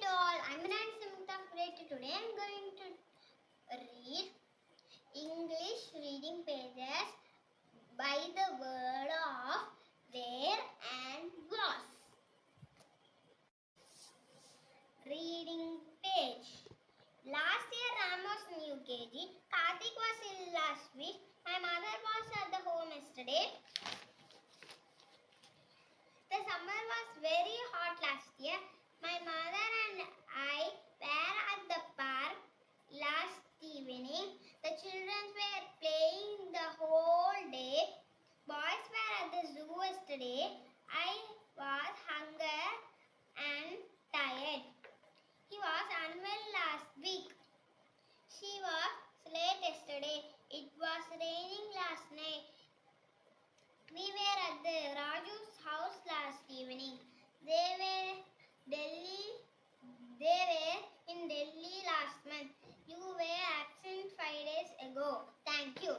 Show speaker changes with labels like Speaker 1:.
Speaker 1: all, I'm Minan Samita Creative. Today I'm going to read English reading pages by the word of where and was. Reading page. Last year Ram was in UKG. Karthik was ill last week. My mother was at the home yesterday. The summer was very hot last year. My mother and I were at the park last evening. The children were playing the whole day. Boys were at the zoo yesterday. I was hungry and tired. He was unwell last week. She was late yesterday. It was raining last night. We were at the Raju's house last evening. They were in Delhi last month. You were absent 5 days ago. Thank you.